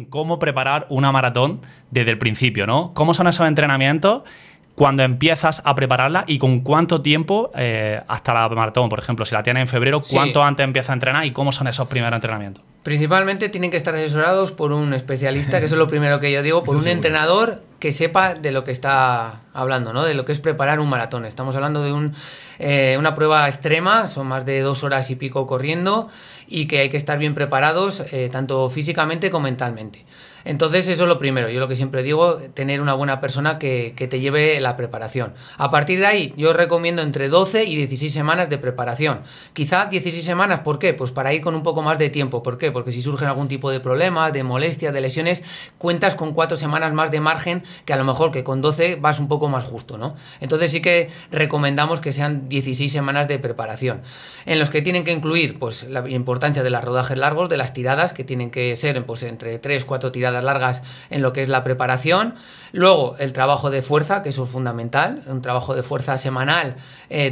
cómo preparar una maratón desde el principio, ¿no? ¿Cómo son esos entrenamientos cuando empiezas a prepararla y con cuánto tiempo hasta la maratón? Por ejemplo, si la tienes en febrero, ¿cuánto antes empiezas a entrenar y cómo son esos primeros entrenamientos? Principalmente tienen que estar asesorados por un especialista, que eso es lo primero que yo digo, por un entrenador que sepa de lo que está hablando, ¿no? De lo que es preparar un maratón. Estamos hablando de una prueba extrema, son más de 2 horas y pico corriendo y que hay que estar bien preparados tanto físicamente como mentalmente. Entonces eso es lo primero, yo lo que siempre digo, tener una buena persona que te lleve la preparación. A partir de ahí yo recomiendo entre 12 y 16 semanas de preparación. Quizá 16 semanas, ¿por qué? Pues para ir con un poco más de tiempo. ¿Por qué? Porque si surgen algún tipo de problema, de molestias, de lesiones, cuentas con 4 semanas más de margen que a lo mejor que con 12 vas un poco más justo, ¿no? Entonces sí que recomendamos que sean 16 semanas de preparación, en los que tienen que incluir pues la importancia de los rodajes largos, de las tiradas, que tienen que ser pues entre 3-4 tiradas largas en lo que es la preparación. Luego el trabajo de fuerza, que eso es fundamental, un trabajo de fuerza semanal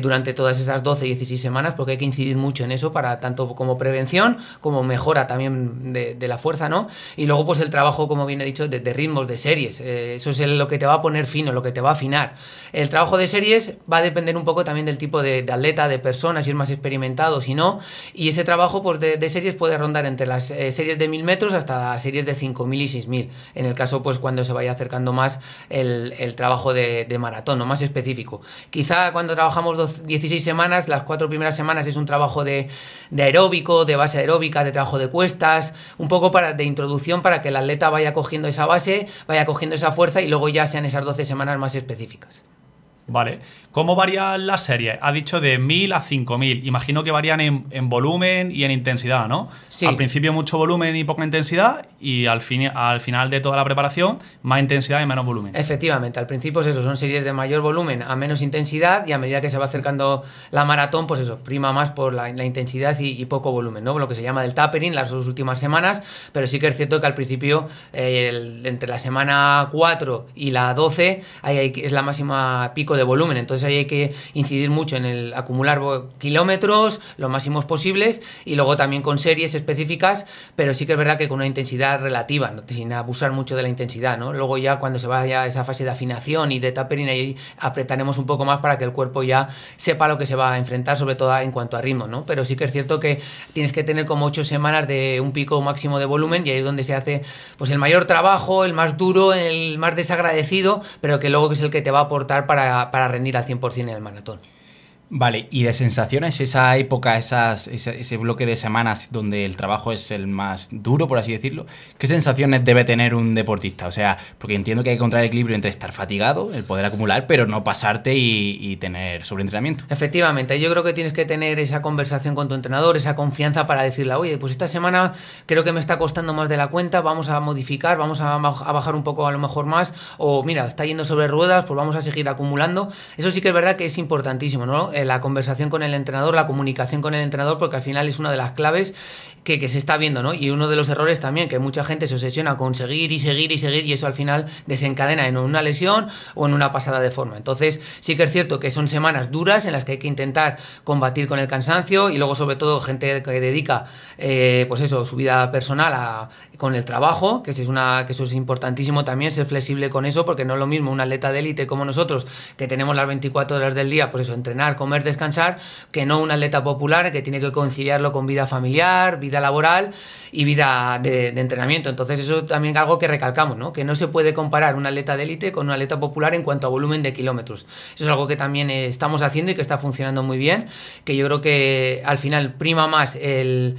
durante todas esas 12-16 semanas, porque hay que incidir mucho en eso para tanto como prevención como mejora también de la fuerza, ¿no? Y luego pues el trabajo, como bien he dicho, de ritmos, de series. Eso es lo que te va a poner fino, lo que te va a afinar. El trabajo de series va a depender un poco también del tipo de atleta, de persona, si es más experimentado, si no. Y ese trabajo pues de series puede rondar entre las series de 1000 metros hasta series de 5000 y 6000. En el caso pues cuando se vaya acercando más el trabajo de maratón, ¿no? Más específico. Quizá cuando trabajamos 16 semanas, las 4 primeras semanas es un trabajo de aeróbico, de base aeróbica, de trabajo de cuestas, un poco de introducción para que el atleta vaya cogiendo esa base, vaya cogiendo esa fuerza y luego ya sean esas 12 semanas más específicas. Vale. ¿Cómo varían las series? Has dicho de 1000 a 5000. Imagino que varían en volumen y en intensidad, ¿no? Sí. Al principio mucho volumen y poca intensidad y al final de toda la preparación más intensidad y menos volumen. Efectivamente, al principio es eso, son series de mayor volumen a menos intensidad y a medida que se va acercando la maratón, pues eso, prima más por la intensidad y poco volumen, ¿no? Lo que se llama del tapering, las 2 últimas semanas, pero sí que es cierto que al principio, entre la semana 4 y la 12, ahí es la máxima pico de volumen, entonces ahí hay que incidir mucho en el acumular kilómetros lo máximos posibles y luego también con series específicas, pero sí que es verdad que con una intensidad relativa, ¿no? Sin abusar mucho de la intensidad, ¿no? Luego ya cuando se vaya a esa fase de afinación y de tapering, ahí apretaremos un poco más para que el cuerpo ya sepa lo que se va a enfrentar, sobre todo en cuanto a ritmo, ¿no? Pero sí que es cierto que tienes que tener como 8 semanas de un pico máximo de volumen y ahí es donde se hace pues el mayor trabajo, el más duro, el más desagradecido, pero que luego es el que te va a aportar para rendir al 100% en el maratón. Vale, y de sensaciones, esa época, ese bloque de semanas donde el trabajo es el más duro, por así decirlo, ¿qué sensaciones debe tener un deportista? O sea, porque entiendo que hay que encontrar el equilibrio entre estar fatigado, el poder acumular, pero no pasarte y tener sobreentrenamiento. Efectivamente, yo creo que tienes que tener esa conversación con tu entrenador, esa confianza para decirle, oye, pues esta semana creo que me está costando más de la cuenta, vamos a modificar, vamos a bajar un poco a lo mejor más, o mira, está yendo sobre ruedas, pues vamos a seguir acumulando. Eso sí que es verdad que es importantísimo, ¿no? La conversación con el entrenador, la comunicación con el entrenador, porque al final es una de las claves que se está viendo, ¿no? Y uno de los errores también, que mucha gente se obsesiona con seguir y seguir y seguir y eso al final desencadena en una lesión o en una pasada de forma. Entonces sí que es cierto que son semanas duras en las que hay que intentar combatir con el cansancio y luego sobre todo gente que dedica pues eso, su vida personal con el trabajo, que eso es importantísimo también, ser flexible con eso, porque no es lo mismo un atleta de élite como nosotros, que tenemos las 24 horas del día, pues eso, entrenar, comer, descansar, que no un atleta popular que tiene que conciliarlo con vida familiar, vida laboral y vida de entrenamiento. Entonces eso también es algo que recalcamos, ¿no? Que no se puede comparar un atleta de élite con un atleta popular en cuanto a volumen de kilómetros. Eso es algo que también estamos haciendo y que está funcionando muy bien, que yo creo que al final prima más el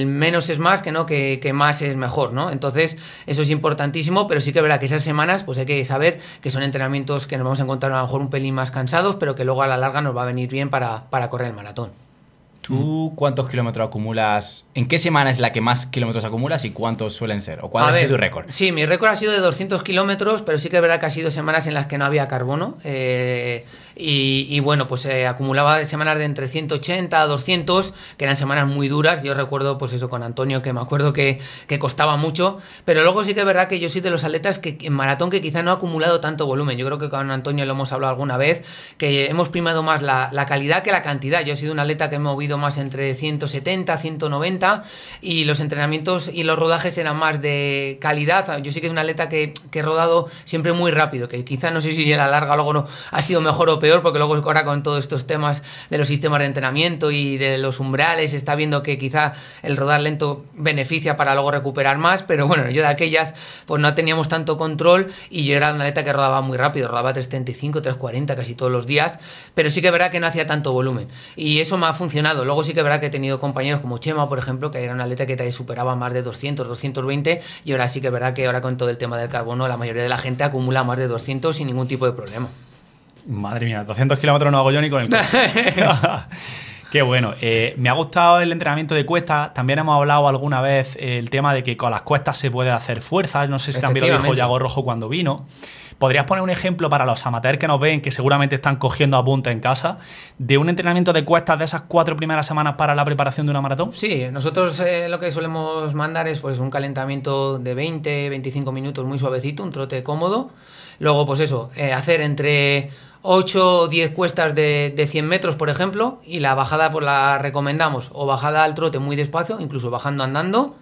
menos es más, que más es mejor, ¿no? Entonces eso es importantísimo, pero sí que es verdad que esas semanas pues hay que saber que son entrenamientos que nos vamos a encontrar a lo mejor un pelín más cansados, pero que luego a la larga nos va a venir bien para correr el maratón. ¿Tú cuántos kilómetros acumulas? ¿En qué semana es la que más kilómetros acumulas y cuántos suelen ser? ¿O cuál ha sido tu récord? Sí, mi récord ha sido de 200 kilómetros, pero sí que es verdad que ha sido semanas en las que no había carbono. y bueno, pues acumulaba semanas de entre 180 a 200, que eran semanas muy duras. Yo recuerdo pues eso con Antonio, que me acuerdo que costaba mucho, pero luego sí que es verdad que yo soy de los atletas que en maratón que quizá no ha acumulado tanto volumen. Yo creo que con Antonio lo hemos hablado alguna vez, que hemos primado más la calidad que la cantidad. Yo he sido un atleta que he movido más entre 170, 190 y los entrenamientos y los rodajes eran más de calidad. Yo sí que es un atleta que he rodado siempre muy rápido, que quizá no sé si a la larga luego no ha sido mejor o peor, porque luego ahora con todos estos temas de los sistemas de entrenamiento y de los umbrales se está viendo que quizá el rodar lento beneficia para luego recuperar más, pero bueno, yo de aquellas pues no teníamos tanto control y yo era un atleta que rodaba muy rápido, rodaba 335, 340 casi todos los días, pero sí que es verdad que no hacía tanto volumen y eso me ha funcionado. Luego sí que es verdad que he tenido compañeros como Chema, por ejemplo, que era un atleta que te superaba más de 200, 220 y ahora sí que es verdad que ahora con todo el tema del carbono la mayoría de la gente acumula más de 200 sin ningún tipo de problema. Madre mía, 200 kilómetros no hago yo ni con el coche. Qué bueno. Me ha gustado el entrenamiento de cuestas. También hemos hablado alguna vez el tema de que con las cuestas se puede hacer fuerza. No sé si también lo dijo Yago Rojo cuando vino. ¿Podrías poner un ejemplo para los amateurs que nos ven, que seguramente están cogiendo apuntes en casa, de un entrenamiento de cuestas de esas 4 primeras semanas para la preparación de una maratón? Sí, nosotros lo que solemos mandar es pues un calentamiento de 20, 25 minutos muy suavecito, un trote cómodo. Luego, pues eso, hacer entre 8 o 10 cuestas de 100 metros, por ejemplo, y la bajada pues la recomendamos o bajada al trote muy despacio, incluso bajando andando.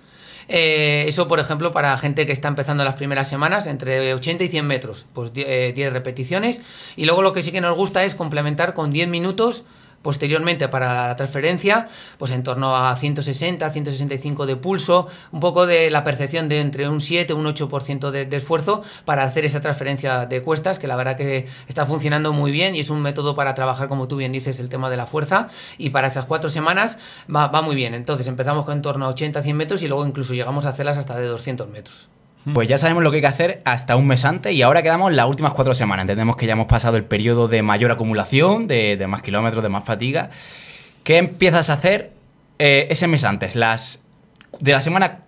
Eso, por ejemplo, para gente que está empezando las primeras semanas, entre 80 y 100 metros, pues 10 repeticiones. Y luego lo que sí que nos gusta es complementar con 10 minutos posteriormente para la transferencia, pues en torno a 160, 165 de pulso, un poco de la percepción de entre un 7 un 8% de esfuerzo para hacer esa transferencia de cuestas, que la verdad que está funcionando muy bien y es un método para trabajar, como tú bien dices, el tema de la fuerza, y para esas 4 semanas va muy bien. Entonces empezamos con en torno a 80, 100 metros y luego incluso llegamos a hacerlas hasta de 200 metros. Pues ya sabemos lo que hay que hacer hasta un mes antes y ahora quedamos las últimas 4 semanas. Entendemos que ya hemos pasado el periodo de mayor acumulación, de más kilómetros, de más fatiga. ¿Qué empiezas a hacer ese mes antes? De la semana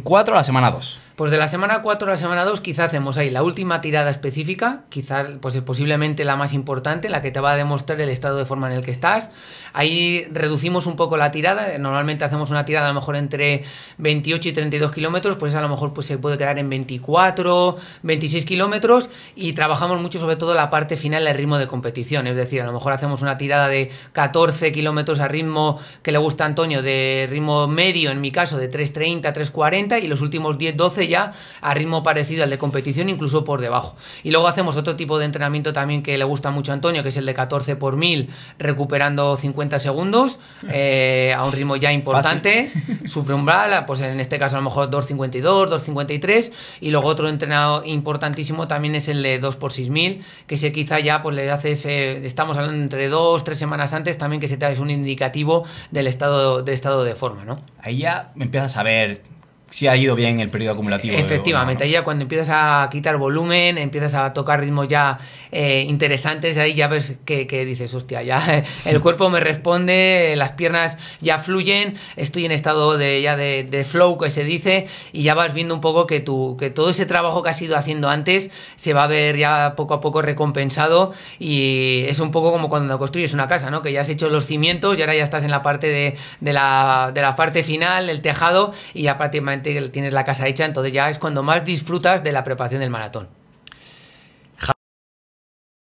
4 a la semana 2. Pues de la semana 4 a la semana 2 quizá hacemos ahí la última tirada específica, quizá pues es posiblemente la más importante, la que te va a demostrar el estado de forma en el que estás. Ahí reducimos un poco la tirada, normalmente hacemos una tirada a lo mejor entre 28 y 32 kilómetros, pues a lo mejor pues se puede quedar en 24, 26 kilómetros y trabajamos mucho sobre todo la parte final, el ritmo de competición, es decir, a lo mejor hacemos una tirada de 14 kilómetros a ritmo que le gusta a Antonio, de ritmo medio en mi caso de 3.30, 3.40 y los últimos 10-12 ya a ritmo parecido al de competición, incluso por debajo. Y luego hacemos otro tipo de entrenamiento también que le gusta mucho a Antonio, que es el de 14 por 1000, recuperando 50 segundos a un ritmo ya importante, supraumbral, pues en este caso a lo mejor 2.52, 2.53, y luego otro entrenado importantísimo también es el de 2 por 6000, que se quizá ya pues le haces, estamos hablando entre 2-3 semanas antes también, que se te es un indicativo del estado de forma, ¿no? Ahí ya empiezas a ver si ha ido bien el periodo acumulativo. Efectivamente, ahí ya cuando empiezas a quitar volumen, empiezas a tocar ritmos ya interesantes, ahí ya ves que dices, hostia, ya el cuerpo me responde, las piernas ya fluyen, estoy en estado de flow, que se dice, y ya vas viendo un poco que todo ese trabajo que has ido haciendo antes se va a ver ya poco a poco recompensado, y es un poco como cuando construyes una casa, ¿no? Que ya has hecho los cimientos y ahora ya estás en la parte de la parte final, el tejado, y ya prácticamente tienes la casa hecha, entonces ya es cuando más disfrutas de la preparación del maratón.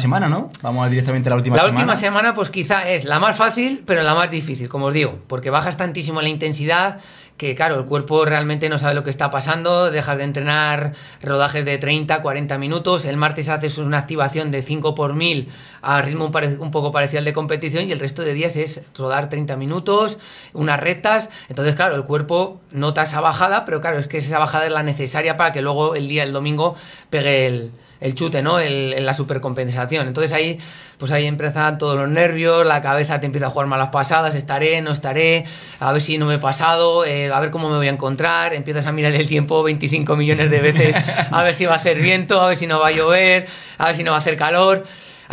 Semana, ¿no? Vamos directamente a la última semana. La última semana pues quizá es la más fácil, pero la más difícil, como os digo, porque bajas tantísimo la intensidad que, claro, el cuerpo realmente no sabe lo que está pasando, dejas de entrenar rodajes de 30, 40 minutos, el martes haces una activación de 5 por 1000 a ritmo un poco parecido al de competición y el resto de días es rodar 30 minutos, unas rectas, entonces, claro, el cuerpo nota esa bajada, pero claro, es que esa bajada es la necesaria para que luego el domingo pegue el chute, ¿no? La supercompensación. Entonces ahí empiezan todos los nervios, la cabeza te empieza a jugar malas pasadas, estaré, no estaré, a ver si no me he pasado, a ver cómo me voy a encontrar, empiezas a mirar el tiempo 25 millones de veces, a ver si va a hacer viento, a ver si no va a llover, a ver si no va a hacer calor.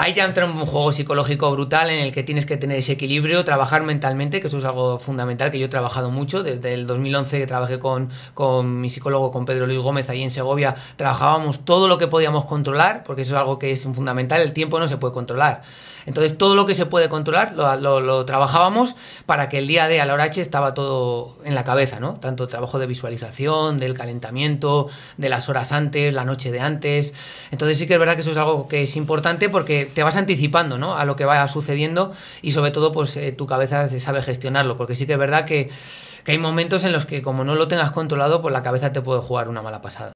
ahí ya entra un juego psicológico brutal en el que tienes que tener ese equilibrio, trabajar mentalmente, que eso es algo fundamental, que yo he trabajado mucho. Desde el 2011 que trabajé con mi psicólogo, con Pedro Luis Gómez, ahí en Segovia, trabajábamos todo lo que podíamos controlar, porque eso es algo que es fundamental, el tiempo no se puede controlar. Entonces todo lo que se puede controlar lo trabajábamos para que el día D a la hora H estaba todo en la cabeza, ¿no? Tanto trabajo de visualización, del calentamiento, de las horas antes, la noche de antes. Entonces sí que es verdad que eso es algo que es importante porque te vas anticipando, ¿no?, a lo que va sucediendo y sobre todo pues tu cabeza sabe gestionarlo, porque sí que es verdad que hay momentos en los que como no lo tengas controlado, pues la cabeza te puede jugar una mala pasada.